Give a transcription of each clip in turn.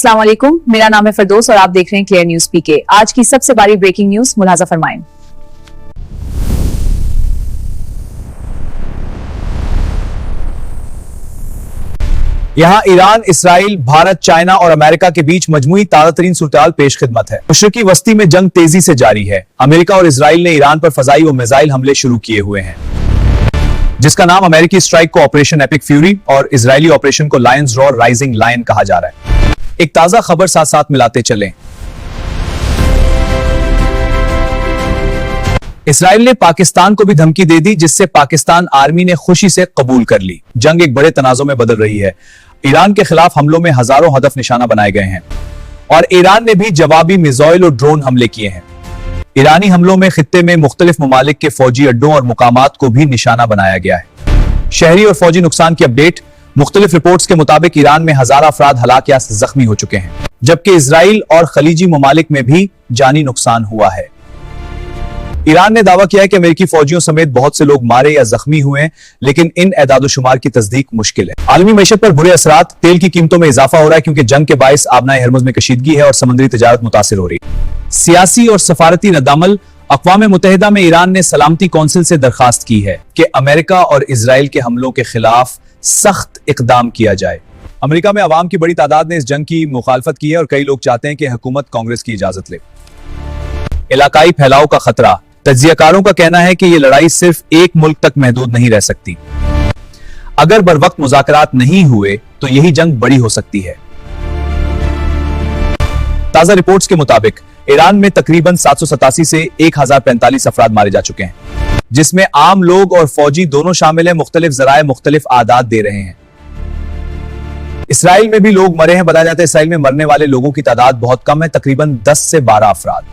अस्सलाम वालेकुम, मेरा नाम है फरदौस और आप देख रहे हैं क्लियर न्यूज पीके। आज की सबसे बड़ी ब्रेकिंग न्यूज मुलाजा फरमाएं। यहाँ ईरान, इसराइल, भारत, चाइना और अमेरिका के बीच मजमूई ताज़ातरीन सूरत-ए-हाल पेश खिदमत है। मशरिकी वस्ती में जंग तेजी से जारी है। अमेरिका और इसराइल ने ईरान पर फजाई और मिसाइल हमले शुरू किए हुए हैं, जिसका नाम अमेरिकी स्ट्राइक को ऑपरेशन एपिक फ्यूरी और इजरायली ऑपरेशन को लायंस रॉ राइजिंग लायन कहा जा रहा है। एक ताजा खबर साथ साथ मिलाते चलें। इसराइल ने पाकिस्तान को भी धमकी दे दी, जिससे पाकिस्तान आर्मी ने खुशी से कबूल कर ली। जंग एक बड़े तनाजों में बदल रही है। ईरान के खिलाफ हमलों में हजारों हदफ निशाना बनाए गए हैं और ईरान ने भी जवाबी मिसाइल और ड्रोन हमले किए हैं। ईरानी हमलों में खित्ते में मुख्तलिफ ममालिक के फौजी अड्डों और मुकामात को भी निशाना बनाया गया है। शहरी और फौजी नुकसान की अपडेट। मुख्तलिफ रिपोर्ट्स के मुताबिक ईरान में हजारों अफराद हलाक या जख्मी हो चुके हैं, जबकि इसराइल और खलीजी ममालिक में भी जानी नुकसान हुआ है। ईरान ने दावा किया है कि अमेरिकी फौजियों समेत बहुत से लोग मारे या जख्मी हुए हैं, लेकिन इन एदाद-ओ-शुमार की तस्दीक मुश्किल है। आलमी मईशत पर बुरे असरात। तेल की कीमतों में इजाफा हो रहा है क्योंकि जंग के बायस आबनाए हरमुज में कशीदगी है और समुद्री तिजारत मुतासिर हो रही है। सियासी और सफारती रद्दअमल। अक़वाम मुत्तहिदा में ईरान ने सलामती कौंसिल से दरखास्त की है कि अमेरिका और इसराइल के हमलों के खिलाफ सख्त इकदाम किया जाए। अमेरिका में अवाम की बड़ी तादाद ने इस जंग की मुखालफत की है और कई लोग चाहते हैं कि हुकूमत कांग्रेस की इजाजत ले। इलाकाई फैलाव का खतरा। तज्जियाकारों का कहना है कि यह लड़ाई सिर्फ एक मुल्क तक महदूद नहीं रह सकती। अगर बरवक्त मुज़ाकरात नहीं हुए तो यही जंग बड़ी हो सकती है। ताजा रिपोर्ट्स के मुताबिक ईरान में तकरीबन 787 से 1045 अफराद मारे जा चुके हैं, जिसमें आम लोग और फौजी दोनों शामिल हैं। मुख्तलिफ जराए मुख्तलिफ आदाद दे रहे हैं। इसराइल में भी लोग मरे हैं। बताया जाता है इसराइल में मरने वाले लोगों की तादाद बहुत कम है, तकरीबन 10 से 12 अफराद।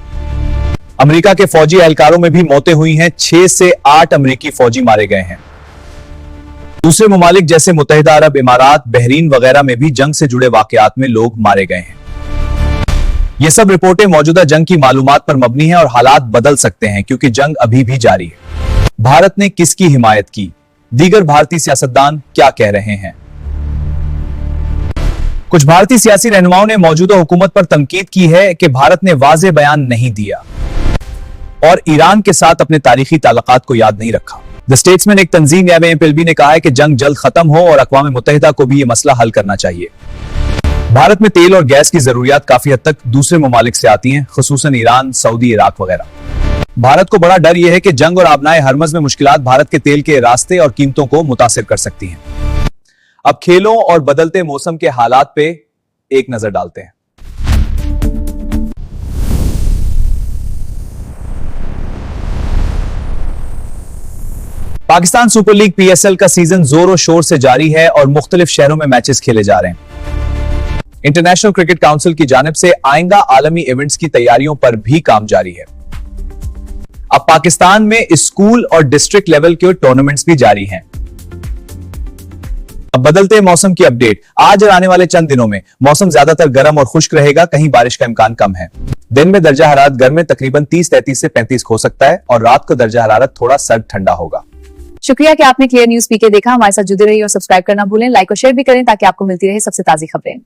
अमेरिका के फौजी एहलकारों में भी मौतें हुई हैं। 6 से 8 अमेरिकी फौजी मारे गए हैं। दूसरे ममालिक जैसे मुत्तहिदा अरब इमारात, बहरीन वगैरह में भी जंग से जुड़े वाकयात में लोग मारे गए हैं। ये सब रिपोर्टें मौजूदा जंग की मालूमात पर मबनी हैं और हालात बदल सकते हैं क्योंकि जंग अभी भी जारी है। भारत ने किसकी हिमायत की? दीगर भारतीय सियासतदान क्या कह रहे हैं? कुछ भारतीय सियासी रहनुमाओं ने मौजूदा हुकूमत पर तनकीद की है कि भारत ने वाज़ेह बयान नहीं दिया और ईरान के साथ अपने तारीखी ताल्लुकात को याद नहीं रखा। द स्टेट्समैन एक तंजीम या एमपीएलबी ने कहा है कि जंग जल्द खत्म हो और अक़वाम मुत्तहिदा को भी ये मसला हल करना चाहिए। भारत में तेल और गैस की जरूरियात काफी हद तक दूसरे ममालिक से आती हैं, खुसूसन ईरान, सऊदी, इराक वगैरह। भारत को बड़ा डर यह है कि जंग और आबनाए हरमज में मुश्किलात भारत के तेल के रास्ते और कीमतों को मुतासिर कर सकती हैं। अब खेलों और बदलते मौसम के हालात पे एक नजर डालते हैं। पाकिस्तान सुपर लीग पीएसएल का सीजन जोरों शोर से जारी है और मुख्तलिफ शहरों में मैचेस खेले जा रहे हैं। इंटरनेशनल क्रिकेट काउंसिल की जानिब से आइंदा आलमी इवेंट्स की तैयारियों पर भी काम जारी है। अब पाकिस्तान में स्कूल और डिस्ट्रिक्ट लेवल के टूर्नामेंट्स भी जारी हैं। अब बदलते मौसम की अपडेट। आज और आने वाले चंद दिनों में मौसम ज्यादातर गर्म और खुश्क रहेगा, कहीं बारिश का इम्कान कम है। दिन में दर्जा हरारत गर्म में तकरीबन 30-33 से 35 हो सकता है और रात को दर्जा हरारत थोड़ा सर्द ठंडा होगा। शुक्रिया कि आपने क्लियर न्यूज पीके देखा। हमारे साथ जुड़े रहिए और सब्सक्राइब करना भूलें। लाइक और शेयर भी करें ताकि आपको मिलती रहे सबसे ताजी खबरें।